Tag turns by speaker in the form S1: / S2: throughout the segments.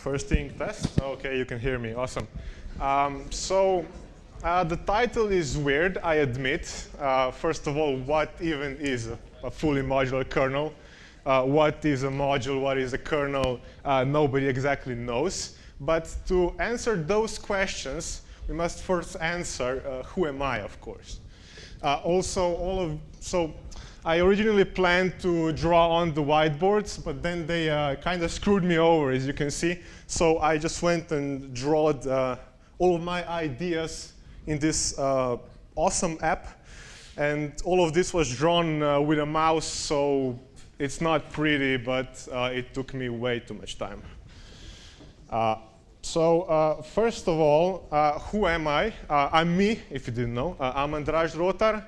S1: First thing, test. Okay, you can hear me. Awesome. The title is weird, I admit. First of all, what even is a fully modular kernel? What is a module? What is a kernel? Nobody exactly knows. But to answer those questions, we must first answer who am I, of course. I originally planned to draw on the whiteboards, but then they kind of screwed me over, as you can see. So I just went and drawed all of my ideas in this awesome app. And all of this was drawn with a mouse, so it's not pretty, but it took me way too much time. First of all, who am I? I'm me, if you didn't know. I'm Andraž Rotar.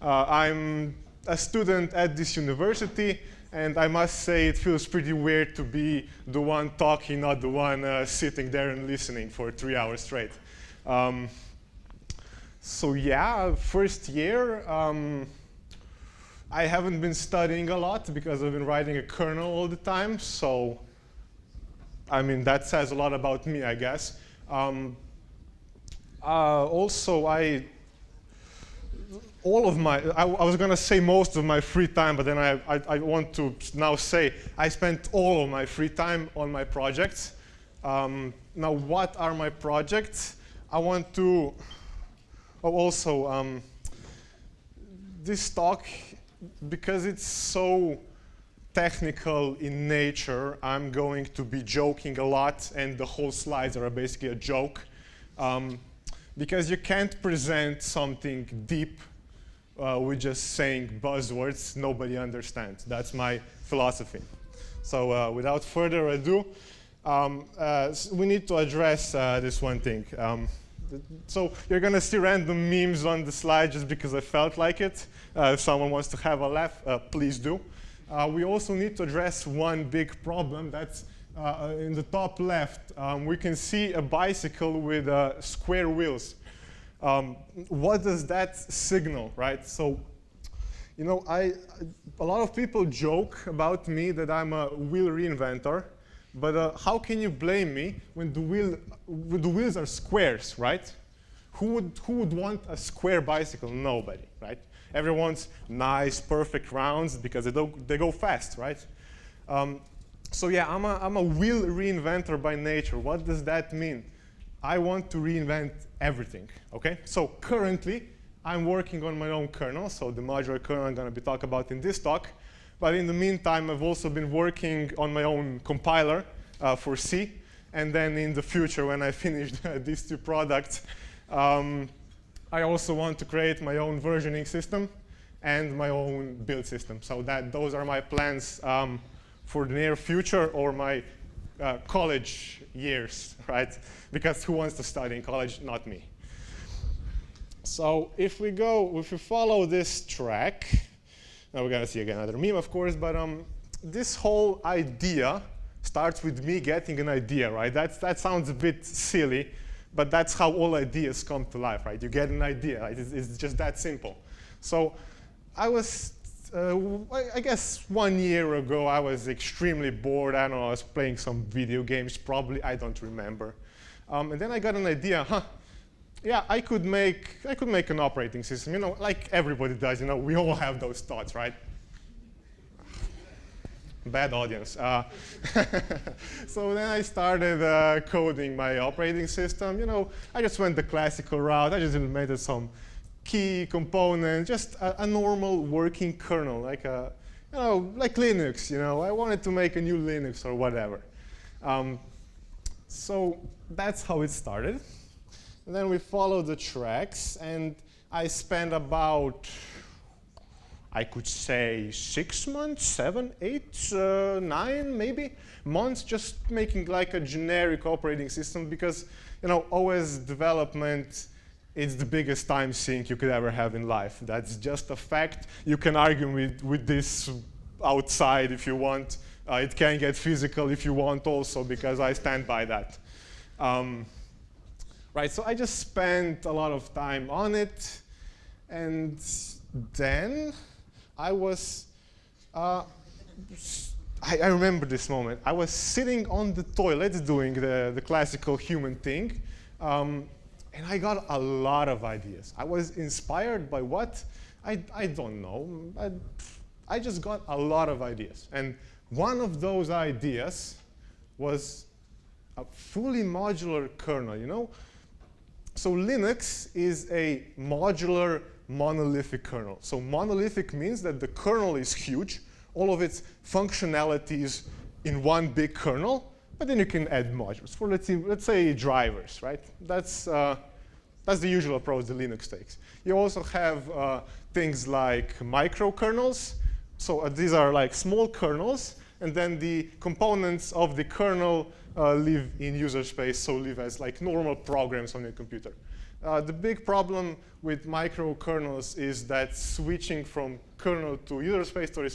S1: I'm a student at this university, and I must say it feels pretty weird to be the one talking, not the one sitting there and listening for 3 hours straight. First year, I haven't been studying a lot because I've been writing a kernel all the time, so I mean, that says a lot about me, I guess. I was going to say most of my free time, but then I want to now say I spent all of my free time on my projects. Now, what are my projects? I want to this talk, because it's so technical in nature, I'm going to be joking a lot, and the whole slides are basically a joke. Because you can't present something deep with just saying buzzwords. Nobody understands. That's my philosophy. So without further ado, we need to address this one thing. So you're going to see random memes on the slide just because I felt like it. If someone wants to have a laugh, please do. We also need to address one big problem. That's in the top left. We can see a bicycle with square wheels. What does that signal, right? So, you know, a lot of people joke about me that I'm a wheel reinventor, but how can you blame me when the wheels are squares, right? Who would want a square bicycle? Nobody, right? Everyone's nice, perfect rounds because they go fast, right? So yeah, I'm a wheel reinventor by nature. What does that mean? I want to reinvent everything, okay? So currently, I'm working on my own kernel, so the modular kernel I'm going to be talking about in this talk. But in the meantime, I've also been working on my own compiler for C. And then in the future, when I finish these two products, I also want to create my own versioning system and my own build system. So those are my plans for the near future, or my college years, right? Because who wants to study in college? Not me. So if we follow this track, now we're going to see again another meme, of course, but this whole idea starts with me getting an idea, right? That sounds a bit silly, but that's how all ideas come to life, right? You get an idea, right? It's just that simple. So I was, I guess 1 year ago, I was extremely bored. I don't know, I was playing some video games, probably, I don't remember. And then I got an idea, yeah, I could make an operating system, you know, like everybody does, you know, we all have those thoughts, right? Bad audience. So then I started coding my operating system. You know, I just went the classical route. I just implemented some key components, just a normal working kernel, like like Linux. You know, I wanted to make a new Linux or whatever. So that's how it started. And then we followed the tracks, and I spent about, I could say 6 months, 7, 8, 9 maybe months, just making like a generic operating system, because you know, OS development is the biggest time sink you could ever have in life. That's just a fact. You can argue with this outside if you want. It can get physical if you want also, because I stand by that. Right, so I just spent a lot of time on it, and then I was I remember this moment. I was sitting on the toilet doing the classical human thing, and I got a lot of ideas. I was inspired by what? I don't know. I just got a lot of ideas. And one of those ideas was a fully modular kernel, you know? So Linux is a modular monolithic kernel. So monolithic means that the kernel is huge, all of its functionalities in one big kernel, but then you can add modules for, let's say drivers, right? That's the usual approach that Linux takes. You also have things like microkernels. So these are like small kernels, and then the components of the kernel live in user space, so live as like normal programs on your computer. The big problem with microkernels is that switching from kernel to user space, or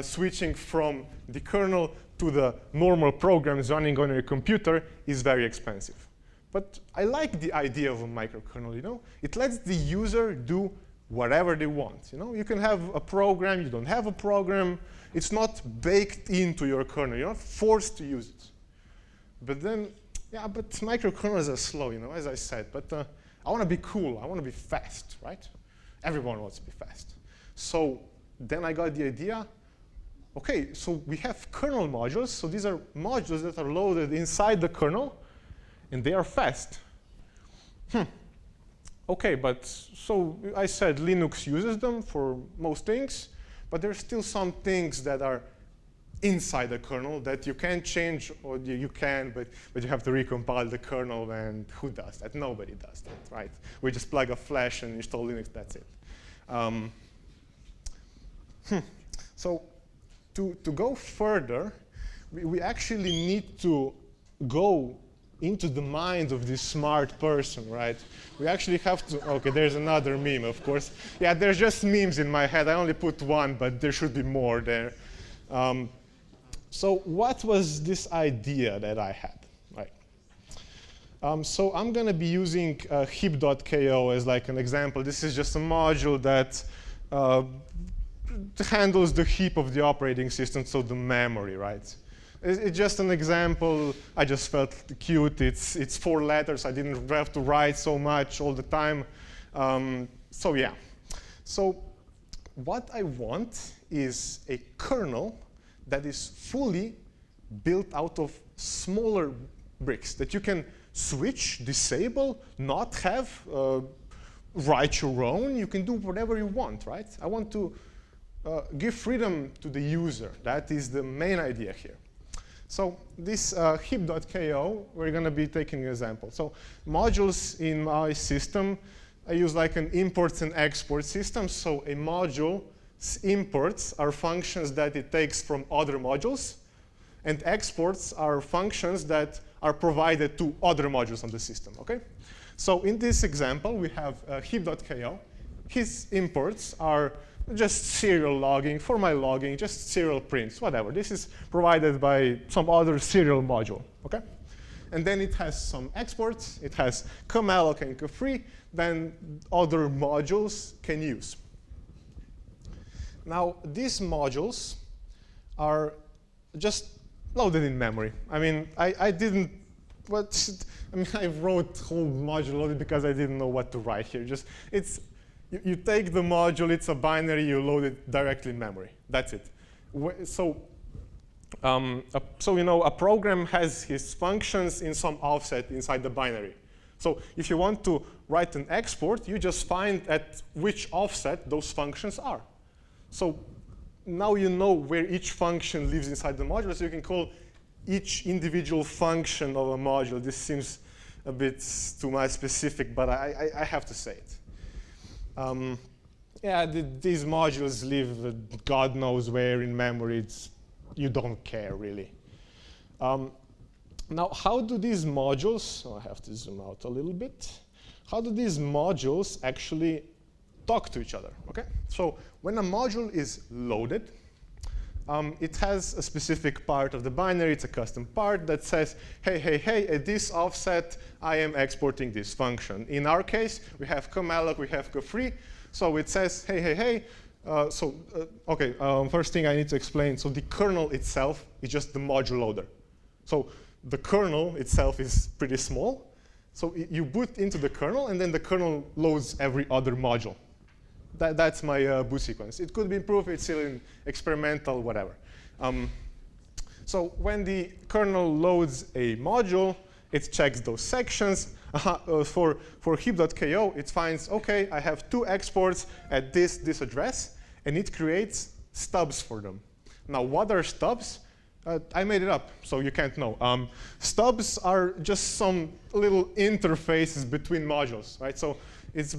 S1: switching from the kernel to the normal programs running on your computer is very expensive. But I like the idea of a microkernel, you know? It lets the user do whatever they want, you know? You can have a program, you don't have a program. It's not baked into your kernel. You're not forced to use it. But then, yeah, but microkernels are slow, you know, as I said. But I want to be cool. I want to be fast, right? Everyone wants to be fast. So then I got the idea, OK, so we have kernel modules. So these are modules that are loaded inside the kernel, and they are fast. OK, but so I said Linux uses them for most things, but there's still some things that are inside the kernel that you can't change, or you can, but you have to recompile the kernel, and who does that? Nobody does that, right? We just plug a flash and install Linux, that's it. So to go further, we actually need to go into the mind of this smart person, right? We actually have to, OK, there's another meme, of course. Yeah, there's just memes in my head. I only put one, but there should be more there. So what was this idea that I had, right? So I'm going to be using heap.ko as like an example. This is just a module that handles the heap of the operating system, so the memory, right? It's just an example. I just felt cute. It's 4 letters. I didn't have to write so much all the time. So yeah. So what I want is a kernel that is fully built out of smaller bricks that you can switch, disable, not have, write your own. You can do whatever you want, right? I want to give freedom to the user. That is the main idea here. So this heap.ko, we're going to be taking an example. So modules in my system, I use like an imports and export system. So a module imports are functions that it takes from other modules, and exports are functions that are provided to other modules on the system, OK? So in this example, we have heap.ko. His imports are just serial logging, for my logging, just serial prints, whatever. This is provided by some other serial module, OK? And then it has some exports. It has comalloc and cofree, then other modules can use. Now, these modules are just loaded in memory. I mean, I didn't, I wrote whole module loaded because I didn't know what to write here. Just, you take the module, it's a binary, you load it directly in memory. That's it. So you know, a program has its functions in some offset inside the binary. So if you want to write an export, you just find at which offset those functions are. So now you know where each function lives inside the module, so you can call each individual function of a module. This seems a bit too much specific, but I have to say it. Yeah, these modules live God knows where in memory. You don't care, really. Now, how do these modules, so I have to zoom out a little bit. How do these modules actually talk to each other? Okay, so when a module is loaded, it has a specific part of the binary. It's a custom part that says, hey, at this offset, I am exporting this function. In our case, we have comalloc, we have cofree. So it says, hey, First thing I need to explain, so the kernel itself is just the module loader. So the kernel itself is pretty small. So you boot into the kernel, and then the kernel loads every other module. That's my boot sequence. It could be improved, it's still in experimental, whatever. So when the kernel loads a module, it checks those sections. For heap.ko, it finds, OK, I have 2 exports at this address, and it creates stubs for them. Now, what are stubs? I made it up, so you can't know. Stubs are just some little interfaces between modules, right? So it's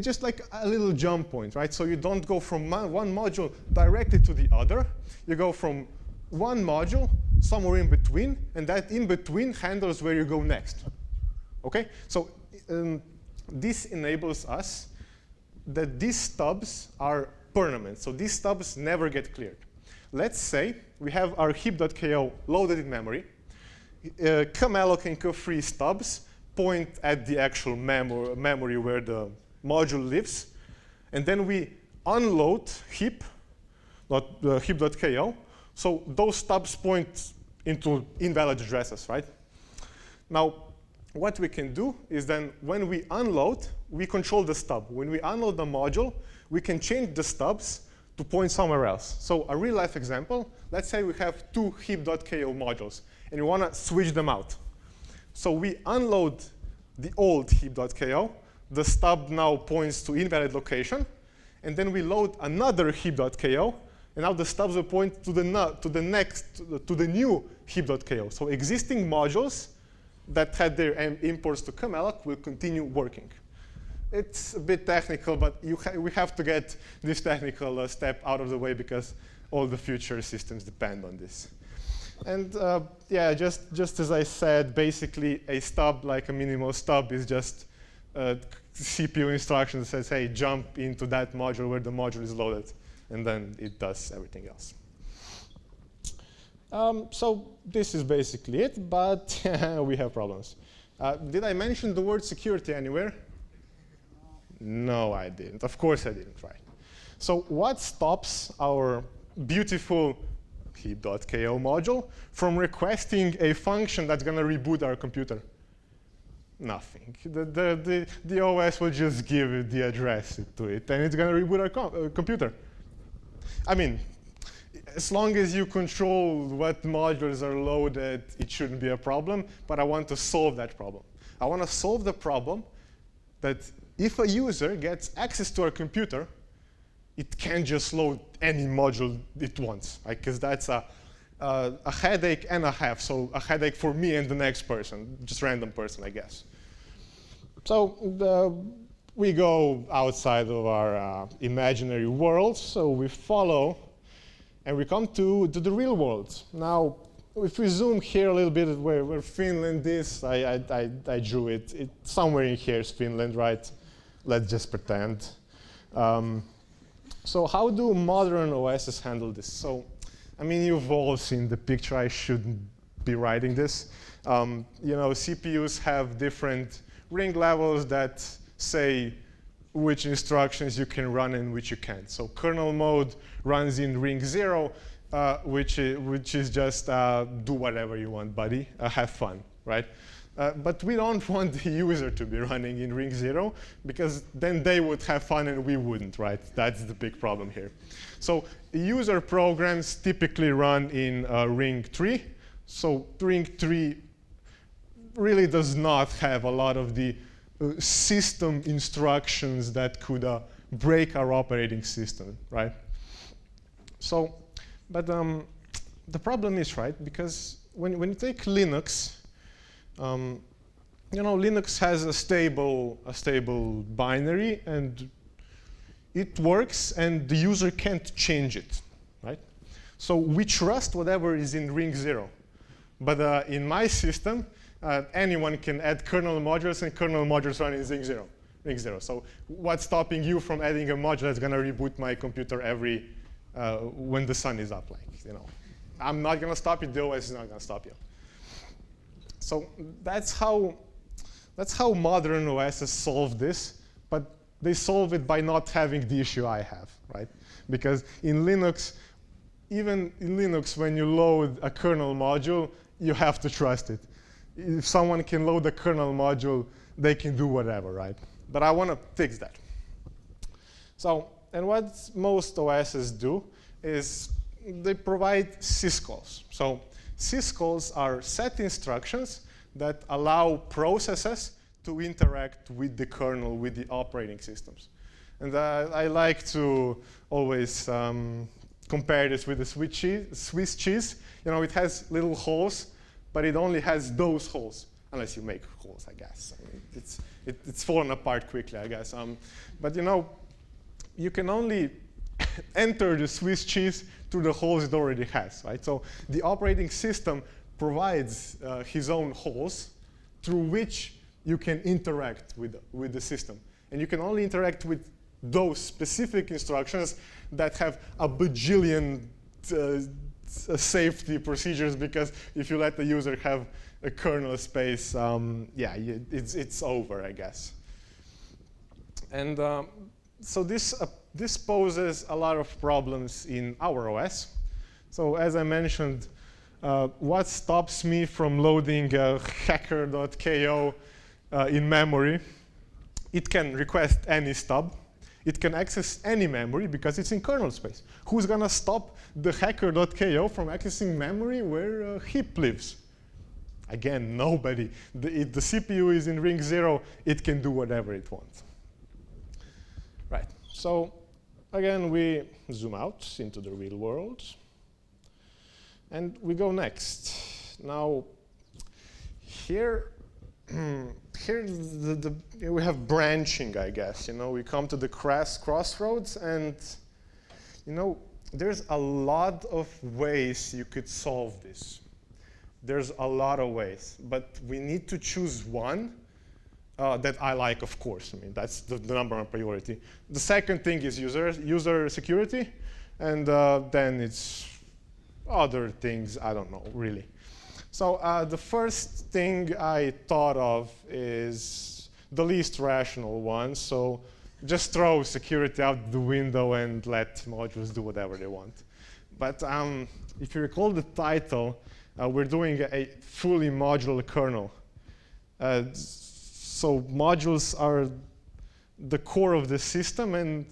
S1: just like a little jump point, right? So you don't go from one module directly to the other. You go from one module somewhere in between, and that in between handles where you go next. OK? So this enables us that these stubs are permanent. So these stubs never get cleared. Let's say we have our heap.ko loaded in memory. Kmalloc and kfree stubs point at the actual memory where the module lives. And then we unload heap, heap.ko. So those stubs point into invalid addresses, right? Now, what we can do is then when we unload, we control the stub. When we unload the module, we can change the stubs to point somewhere else. So a real life example, let's say we have 2 heap.ko modules, and we want to switch them out. So we unload the old heap.ko. The stub now points to invalid location. And then we load another heap.ko. And now the stubs will point to the new heap.ko. So existing modules that had their imports to kmalloc will continue working. It's a bit technical, but we have to get this technical step out of the way because all the future systems depend on this. And yeah, just as I said, basically a stub, like a minimal stub, is just a CPU instruction that says, hey, jump into that module where the module is loaded. And then it does everything else. So this is basically it, but we have problems. Did I mention the word security anywhere? No, I didn't. Of course I didn't, right? So what stops our beautiful heap.ko module from requesting a function that's going to reboot our computer? Nothing. The OS will just give it the address to it, and it's going to reboot our computer. I mean, as long as you control what modules are loaded, it shouldn't be a problem, but I want to solve that problem. I want to solve the problem that if a user gets access to our computer, it can't just load any module it wants, because that's a headache and a half. So a headache for me and the next person, just random person, I guess. So we go outside of our imaginary world. So we follow, and we come to the real world. Now, if we zoom here a little bit where Finland is, I drew it. Somewhere in here is Finland, right? Let's just pretend. So how do modern OSs handle this? So, I mean, you've all seen the picture. I shouldn't be writing this. You know, CPUs have different ring levels that say which instructions you can run and which you can't. So kernel mode runs in ring 0, which is just do whatever you want, buddy. Have fun, right? But we don't want the user to be running in ring 0, because then they would have fun and we wouldn't, right? That's the big problem here. So user programs typically run in ring 3. So ring 3 really does not have a lot of the system instructions that could break our operating system, right? So, but the problem is, right, because when you take Linux, you know, Linux has a stable binary, and it works, and the user can't change it, right? So we trust whatever is in ring 0. But in my system, anyone can add kernel modules, and kernel modules run in ring 0. So what's stopping you from adding a module that's going to reboot my computer every when the sun is up? Like, you know, I'm not going to stop you. The OS is not going to stop you. So that's how modern OSs solve this. But they solve it by not having the issue I have, right? Because in Linux, even in Linux, when you load a kernel module, you have to trust it. If someone can load a kernel module, they can do whatever, right? But I want to fix that. So, and what most OSs do is they provide syscalls. So syscalls are set instructions that allow processes to interact with the kernel, with the operating systems. And I like to always compare this with the Swiss cheese. You know, it has little holes, but it only has those holes, unless you make holes, I guess. I mean, it's fallen apart quickly, I guess. But you know, you can only enter the Swiss cheese through the holes it already has, right? So the operating system provides his own holes through which you can interact with the system. And you can only interact with those specific instructions that have a bajillion safety procedures, because if you let the user have a kernel space, yeah, it's over, I guess. And so this poses a lot of problems in our OS. So as I mentioned, what stops me from loading hacker.ko in memory? It can request any stub. It can access any memory because it's in kernel space. Who's going to stop the hacker.ko from accessing memory where heap lives? Again, nobody. If the CPU is in ring 0, it can do whatever it wants. Right. So again, we zoom out into the real world. And we go next. Now, here we have branching, I guess. You know, we come to the crossroads, and you know, there's a lot of ways you could solve this. There's a lot of ways, but we need to choose one that I like, of course. I mean, that's the number one priority. The second thing is user security, and then it's other things, I don't know, really. So the first thing I thought of is the least rational one. So just throw security out the window and let modules do whatever they want. But if you recall the title, we're doing a fully modular kernel. So modules are the core of the system, and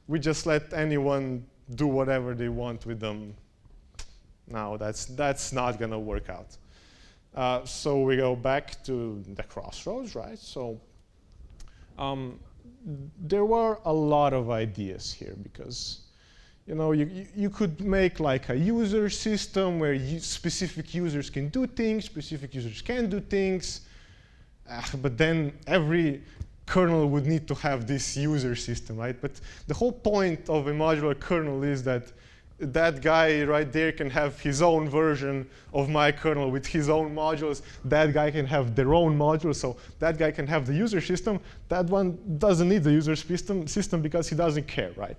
S1: we just let anyone do whatever they want with them. No, that's not going to work out. So we go back to the crossroads, right? So there were a lot of ideas here, because you know, you could make like a user system where specific users can do things, specific users can do things, but then every kernel would need to have this user system, right? But the whole point of a modular kernel is that that guy right there can have his own version of my kernel with his own modules. That guy can have their own modules. So that guy can have the user system. That one doesn't need the user system because he doesn't care, right?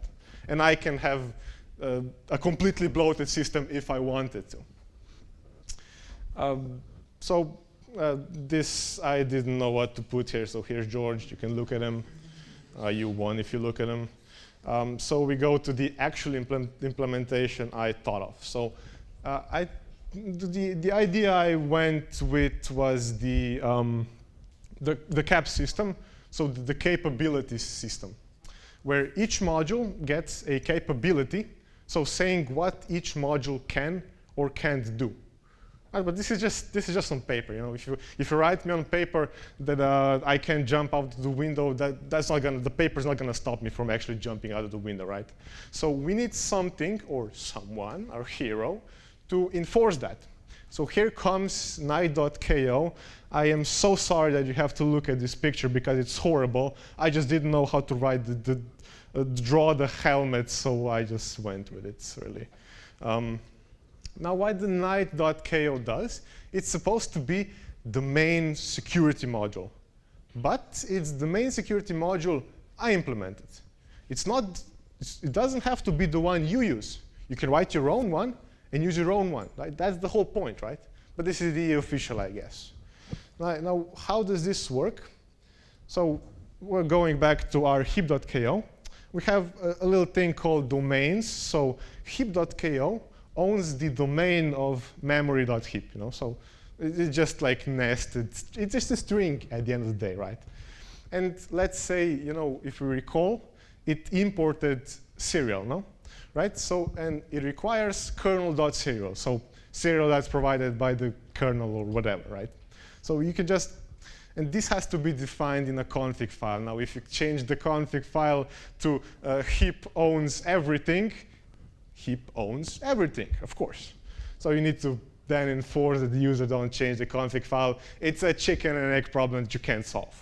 S1: And I can have a completely bloated system if I wanted to. This, I didn't know what to put here. So here's George. You can look at him. You won if you look at him. So we go to the actual implementation I thought of. So the idea I went with was the CAP system, so the capabilities system, where each module gets a capability, so saying what each module can or can't do. But this is just on paper. You know, if you write me on paper that I can jump out the window, that's not gonna, the paper's not gonna stop me from actually jumping out of the window, right? So we need something or someone, our hero, to enforce that. So here comes night.ko. I am so sorry that you have to look at this picture because it's horrible. I just didn't know how to write draw the helmet, so I just went with it, really. Now, what the night.ko does, it's supposed to be the main security module. But it's the main security module I implemented. It doesn't have to be the one you use. You can write your own one and use your own one, right? That's the whole point, right? But this is the official, I guess. Now, how does this work? So we're going back to our heap.ko. We have a little thing called domains. So heap.ko owns the domain of memory.heap. So it's just like nested. It's just a string at the end of the day, right? And let's say, if we recall, it imported serial, no? Right? So, and it requires kernel.serial. So serial that's provided by the kernel or whatever, right? So you can just, and this has to be defined in a config file. Now, if you change the config file to heap owns everything, heap owns everything, of course. So you need to then enforce that the user don't change the config file. It's a chicken and egg problem that you can't solve.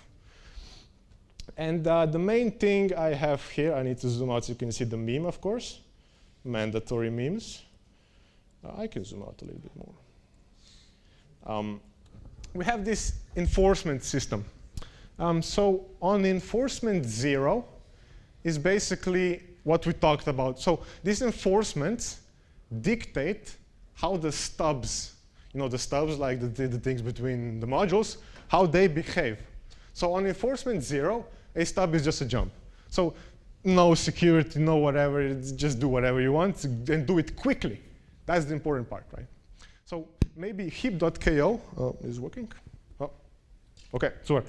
S1: And the main thing I have here, I need to zoom out so you can see the meme, of course. Mandatory memes. I can zoom out a little bit more. We have this enforcement system. So on enforcement 0 is basically what we talked about. So these enforcements dictate how the stubs, the stubs like the things between the modules, how they behave. So on enforcement 0, a stub is just a jump. So no security, no whatever, it's just do whatever you want and do it quickly. That's the important part, right? So maybe heap.ko is working. Oh, OK, sorry.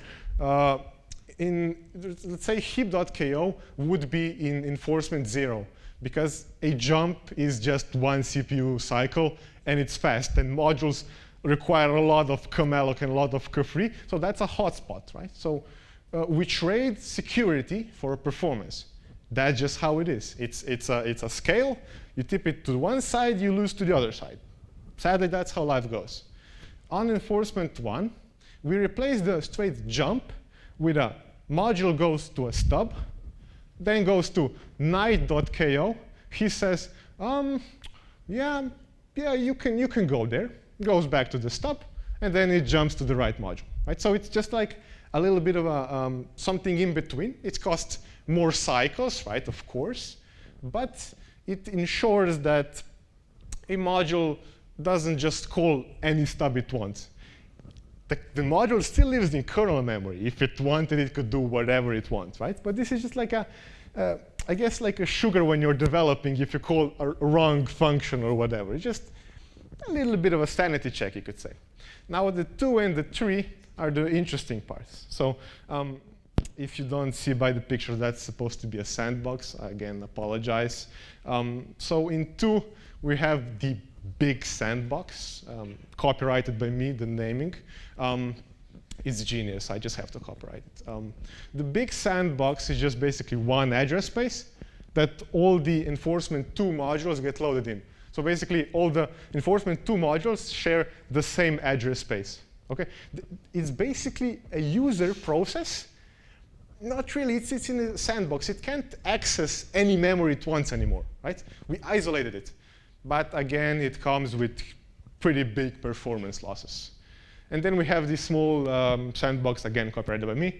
S1: Let's say heap.ko would be in enforcement 0, because a jump is just one CPU cycle, and it's fast, and modules require a lot of kmalloc and a lot of kfree, so that's a hotspot, right? So we trade security for performance. That's just how it is. It's a scale. You tip it to one side, you lose to the other side. Sadly, that's how life goes. On enforcement 1, we replace the straight jump with a module goes to a stub, then goes to night.ko. He says, yeah, you can go there. Goes back to the stub, and then it jumps to the right module, right? So it's just like a little bit of a, something in between. It costs more cycles, right, of course, but it ensures that a module doesn't just call any stub it wants. The module still lives in kernel memory. If it wanted, it could do whatever it wants, right? But this is just like I guess like a sugar when you're developing if you call a wrong function or whatever. It's just a little bit of a sanity check, you could say. Now the 2 and the 3 are the interesting parts. So if you don't see by the picture, that's supposed to be a sandbox. Again, apologize. So in 2, we have the big sandbox, copyrighted by me, the naming. It's genius. I just have to copyright it. The big sandbox is just basically one address space that all the enforcement 2 modules get loaded in. So basically, all the enforcement 2 modules share the same address space. Okay? It's basically a user process. Not really. It's in a sandbox. It can't access any memory it wants anymore, right? We isolated it. But again, it comes with pretty big performance losses. And then we have this small sandbox, again, copyrighted by me,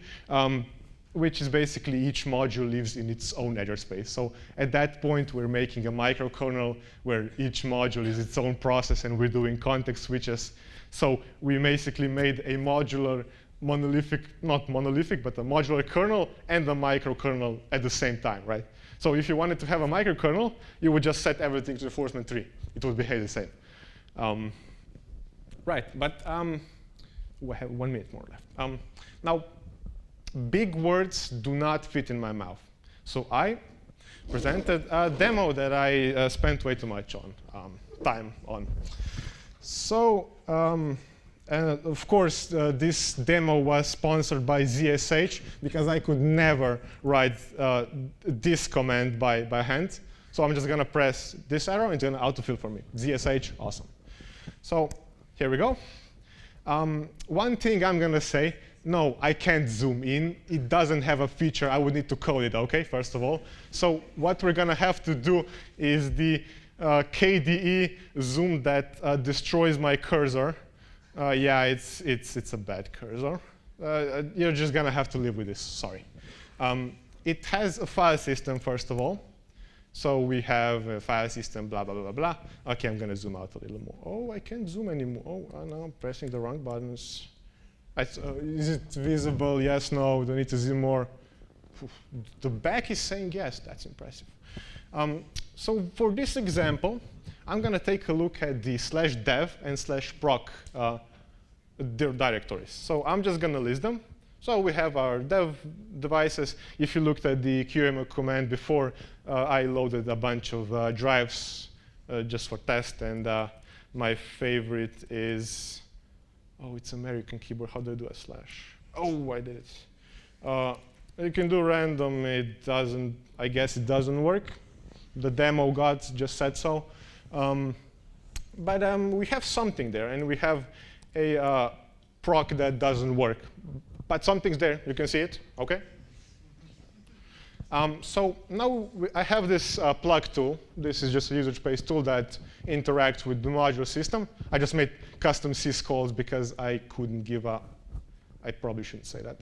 S1: which is basically each module lives in its own address space. So at that point, we're making a microkernel where each module is its own process, and we're doing context switches. So we basically made a modular monolithic, not monolithic, but a modular kernel and a microkernel at the same time, right? So if you wanted to have a microkernel, you would just set everything to enforcement 3. It would behave the same. Right, but we have 1 minute more left. Now, big words do not fit in my mouth. So I presented a demo that I spent way too much time on. So, and of course, this demo was sponsored by ZSH, because I could never write this command by hand. So I'm just going to press this arrow, and it's going to autofill for me. ZSH, awesome. So here we go. One thing I'm going to say, no, I can't zoom in. It doesn't have a feature. I would need to code it, OK, first of all. So what we're going to have to do is the KDE zoom that destroys my cursor. Yeah, it's a bad cursor. You're just going to have to live with this. Sorry. It has a file system, first of all. So we have a file system, blah, blah, blah, blah. OK, I'm going to zoom out a little more. Oh, I can't zoom anymore. Oh, no, I'm pressing the wrong buttons. Is it visible? Yes, no. Do I need to zoom more? The back is saying yes. That's impressive. So for this example, I'm going to take a look at the /dev and /proc directories. So I'm just going to list them. So we have our dev devices. If you looked at the QEMU command before, I loaded a bunch of drives just for test. And my favorite is, oh, it's American keyboard. How do I do a slash? Oh, I did it. You can do random. It doesn't, I guess it doesn't work. The demo gods just said so. But we have something there, and we have a proc that doesn't work. But something's there. You can see it, OK? So now I have this plug tool. This is just a user space tool that interacts with the modular system. I just made custom syscalls because I couldn't give a, I probably shouldn't say that.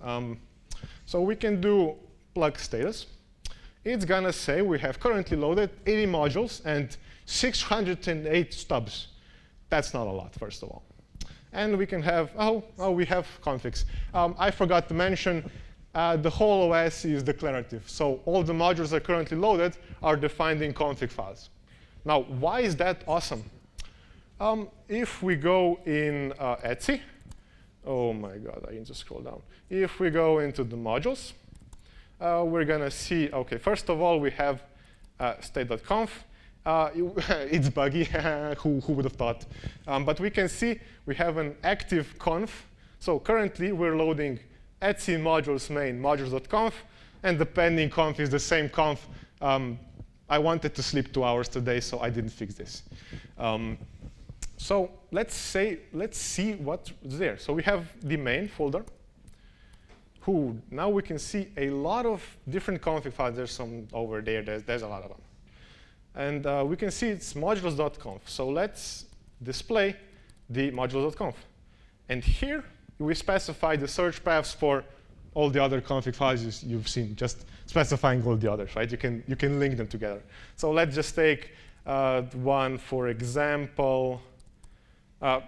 S1: So we can do plug status. It's going to say we have currently loaded 80 modules and 608 stubs. That's not a lot, first of all. And we can have, we have configs. I forgot to mention, the whole OS is declarative. So all the modules that are currently loaded are defined in config files. Now, why is that awesome? If we go in Etsy, oh my God, I need to scroll down. If we go into the modules, we're going to see, OK, first of all, we have state.conf. It's buggy. Who would have thought? But we can see we have an active conf. So currently, we're loading Etsy modules main modules.conf. And the pending conf is the same conf. I wanted to sleep 2 hours today, so I didn't fix this. So let's see what's there. So we have the main folder. Now we can see a lot of different config files. There's some over there. There's a lot of them. And we can see it's modules.conf. So let's display the modules.conf. And here, we specify the search paths for all the other config files you've seen, just specifying all the others, right? You can link them together. So let's just take one, for example.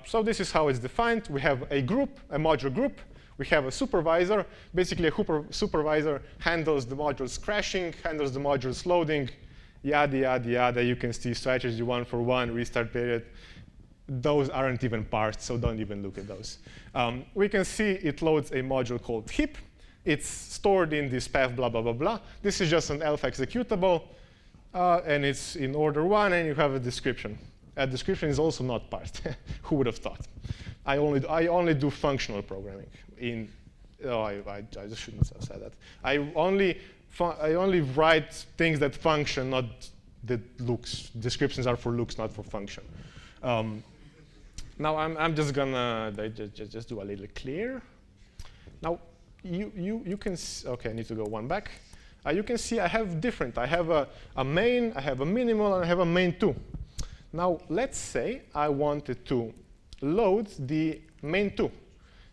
S1: So this is how it's defined. We have a group, a module group. We have a supervisor. Basically, a supervisor handles the modules crashing, handles the modules loading, yada, yada, yada. You can see strategy 1-for-1, restart period. Those aren't even parsed, so don't even look at those. We can see it loads a module called heap. It's stored in this path, blah, blah, blah, blah. This is just an elf executable, and it's in order 1, and you have a description. A description is also not parsed. Who would have thought? I only do functional programming. I just shouldn't have said that. I only write things that function, not that looks. Descriptions are for looks, not for function. Now I'm just gonna just do a little clear. Now you can OK. I need to go one back. You can see I have different. I have a main, I have a minimal, and I have a main2. Now let's say I wanted to load the main2.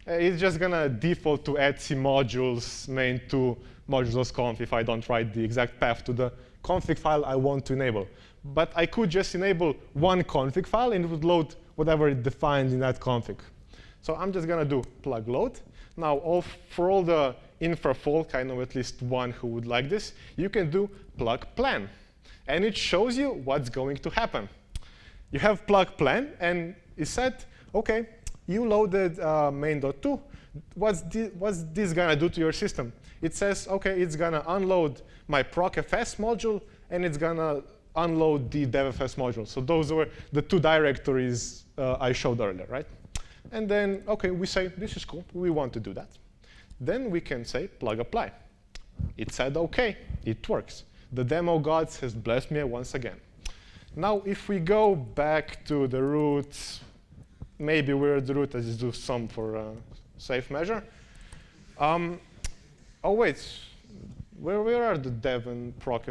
S1: It's just gonna default to Etsy modules main2 modules.conf if I don't write the exact path to the config file I want to enable. But I could just enable one config file, and it would load whatever it defined in that config. So I'm just going to do plug load. Now, for all the infra folk, I know at least one who would like this, you can do plug plan. And it shows you what's going to happen. You have plug plan, and it said, OK, you loaded main.2. What's this going to do to your system? It says, OK, it's going to unload my procfs module, and it's going to unload the devfs module. So those were the two directories I showed earlier, right? And then, OK, we say, this is cool. We want to do that. Then we can say plug apply. It said, OK, it works. The demo gods has blessed me once again. Now, if we go back to the root, maybe we're at the root. Let's just do some for safe measure. Oh, wait. Where are the dev and proc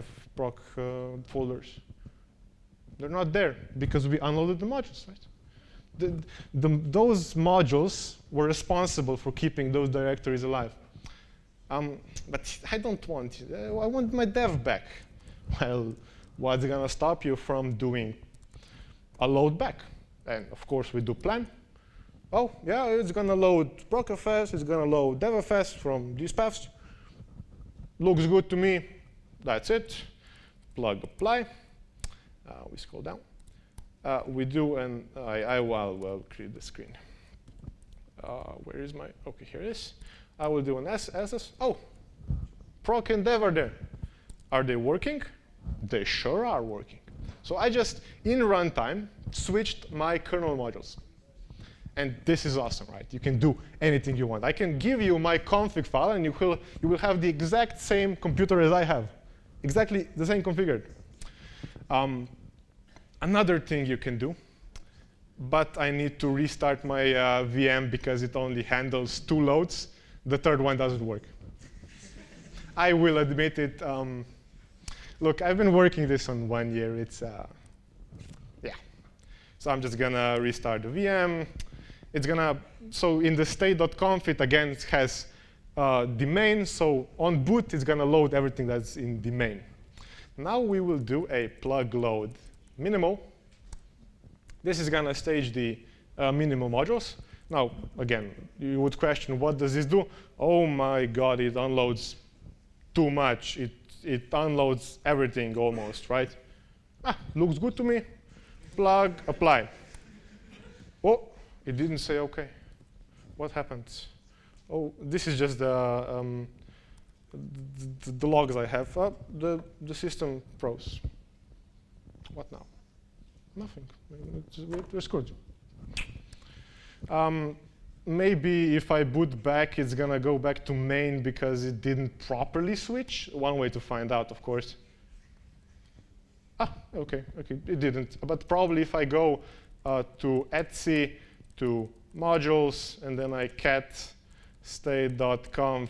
S1: folders? They're not there because we unloaded the modules, right? Those modules were responsible for keeping those directories alive. But I don't want it. I want my dev back. Well, what's going to stop you from doing a load back? And of course, we do plan. Oh, yeah, it's going to load procfs, it's going to load devfs from these paths. Looks good to me. That's it. Plug apply. We scroll down. We do an, I will create the screen. Where is my, OK, here it is. I will do an SS. Oh, proc and dev are there. Are they working? They sure are working. So I just, in runtime, switched my kernel modules. And this is awesome, right? You can do anything you want. I can give you my config file, and you will have the exact same computer as I have. Exactly the same configured. Another thing you can do, but I need to restart my VM because it only handles 2 loads. The third one doesn't work. I will admit it. Look, I've been working this on 1 year. It's, yeah. So I'm just going to restart the VM. It's going to, so in the state.conf, it again has the main. So on boot, it's going to load everything that's in the main. Now we will do a plug load minimal. This is going to stage the minimal modules. Now, again, you would question, what does this do? Oh my God, it unloads too much. It unloads everything almost, right? Looks good to me. Plug, apply. Oh, it didn't say OK. What happened? Oh, this is just the logs I have. The system froze. What now? Nothing. We're screwed. Maybe if I boot back, it's going to go back to main because it didn't properly switch. One way to find out, of course. OK, it didn't. But probably if I go to etc to modules, and then I cat state.conf.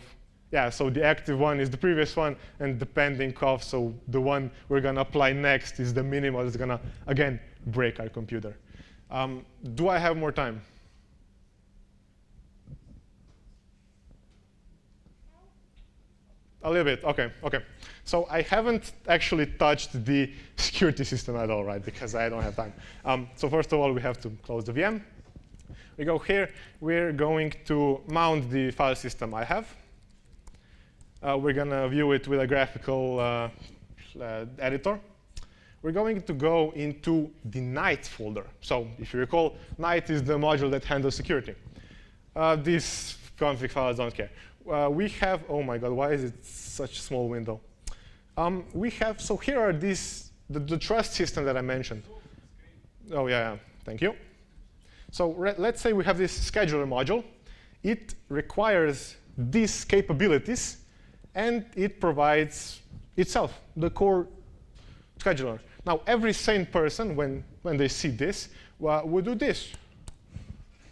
S1: Yeah, so the active one is the previous one, and the pending conf, so the one we're going to apply next is the minimal. It's going to, again, break our computer. Do I have more time? A little bit, OK. So I haven't actually touched the security system at all, right, because I don't have time. So first of all, we have to close the VM. We go here. We're going to mount the file system I have. We're going to view it with a graphical editor. We're going to go into the night folder. So if you recall, night is the module that handles security. These config files don't care. We have, oh my God, why is it such a small window? We have, so here are these, the trust system that I mentioned. Oh, yeah, thank you. So let's say we have this scheduler module. It requires these capabilities, and it provides itself, the core scheduler. Now, every sane person, when they see this, would do this.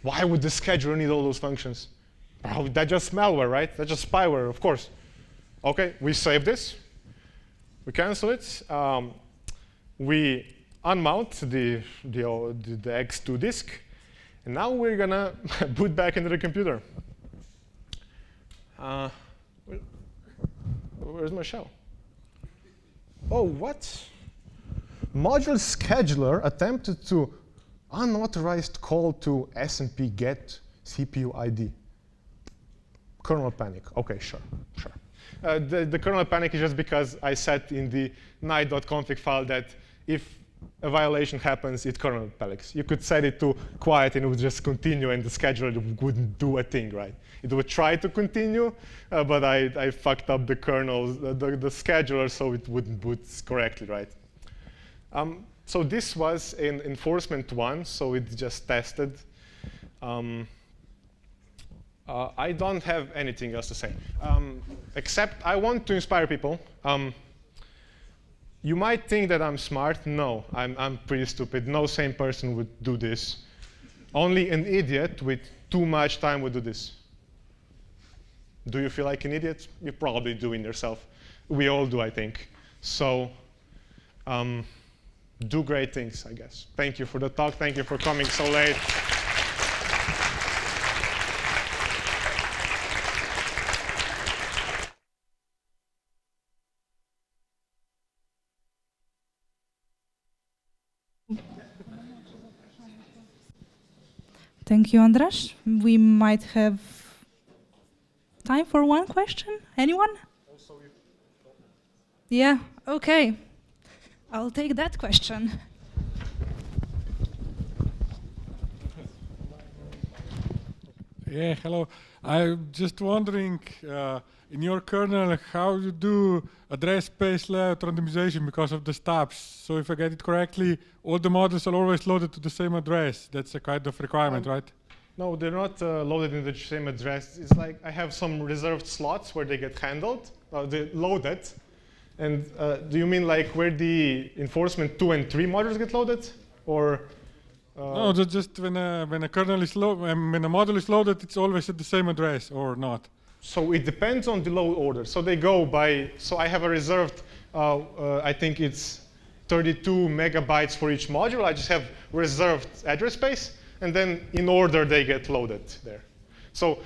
S1: Why would the scheduler need all those functions? Oh, that's just malware, right? That's just spyware, of course. OK, we save this. We cancel it. We unmount the X2 disk. And now we're going to boot back into the computer. Where's my shell? Oh, what? Module scheduler attempted to unauthorized call to SMP get CPU ID. Kernel panic. OK, sure. The kernel panic is just because I set in the night.config file that if a violation happens, it kernel panics. You could set it to quiet, and it would just continue, and the scheduler wouldn't do a thing, right? It would try to continue, but I fucked up the kernel, the scheduler, so it wouldn't boot correctly, right? So this was in enforcement 1, so it just tested. I don't have anything else to say, except I want to inspire people. You might think that I'm smart. No, I'm pretty stupid. No sane person would do this. Only an idiot with too much time would do this. Do you feel like an idiot? You probably do in yourself. We all do, I think. So do great things, I guess. Thank you for the talk. Thank you for coming so late.
S2: Thank Thank you, Andraž. We might have time for one question. Anyone? Yeah, okay. I'll take that question.
S3: Yeah, hello. I'm just wondering, in your kernel, how you do address space layout randomization because of the stubs. So if I get it correctly, all the modules are always loaded to the same address. That's a kind of requirement, right?
S1: No, they're not loaded in the same address. It's like I have some reserved slots where they get handled, they loaded. And do you mean like where the enforcement 2 and 3 modules get loaded? Or
S3: no, just when a kernel is when a module is loaded, it's always at the same address, or not?
S1: So it depends on the load order. So they go by, so I have a reserved, I think it's 32 megabytes for each module. I just have reserved address space, and then in order they get loaded there. So,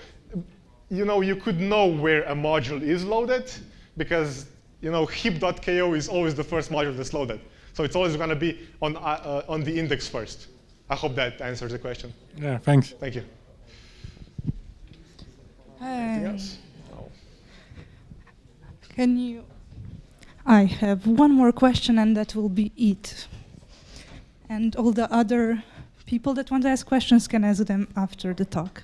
S1: you know, you could know where a module is loaded because, you know, heap.ko is always the first module that's loaded. So it's always going to be on the index first. I hope that answers the question.
S3: Yeah, thanks.
S1: Thank you. Anything else? No.
S2: Can you? I have one more question, and that will be it. And all the other people that want to ask questions can ask them after the talk.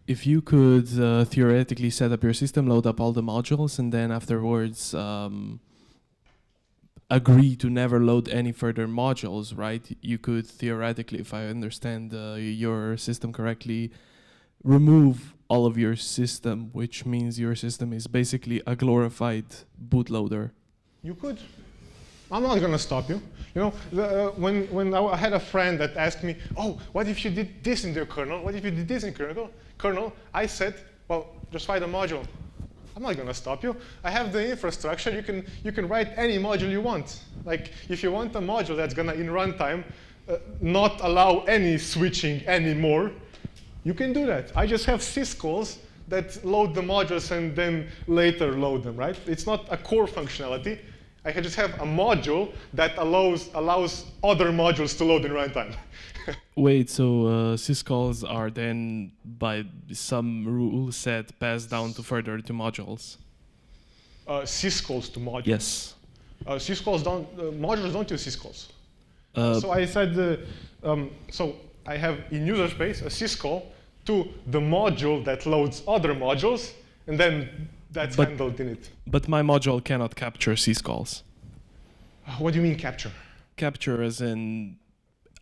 S4: If you could theoretically set up your system, load up all the modules, and then afterwards agree to never load any further modules, right? You could theoretically, if I understand your system correctly, remove all of your system, which means your system is basically a glorified bootloader.
S1: You could. I'm not going to stop you. You know, when I had a friend that asked me, oh, what if you did this in your kernel? What if you did this in kernel? I said, well, just write a module. I'm not going to stop you. I have the infrastructure. You can write any module you want. Like, if you want a module that's going to, in runtime, not allow any switching anymore, you can do that. I just have syscalls that load the modules and then later load them, right? It's not a core functionality. I can just have a module that allows other modules to load in runtime.
S4: Wait, so syscalls are then, by some rule set, passed down to further to modules?
S1: Syscalls to modules?
S4: Yes.
S1: Syscalls don't, modules don't use syscalls. So I said, so I have in user space a syscall to the module that loads other modules, and then that's handled in it.
S4: But my module cannot capture syscalls.
S1: What do you mean capture?
S4: Capture as in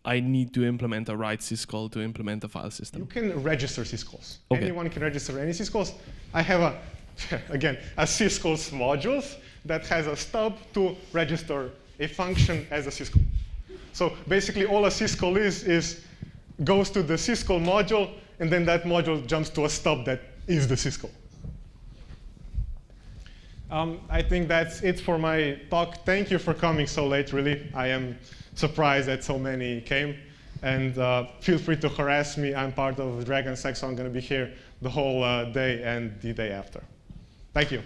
S4: I need to implement a write syscall to implement a file system.
S1: You can register syscalls.
S4: Okay.
S1: Anyone can register any syscalls. I have again, a syscalls modules that has a stub to register a function as a syscall. So basically all a syscall is goes to the syscall module, and then that module jumps to a stub that is the syscall. I think that's it for my talk. Thank you for coming so late, really. I am surprised that so many came. And feel free to harass me. I'm part of DragonSec, so I'm going to be here the whole day and the day after. Thank you.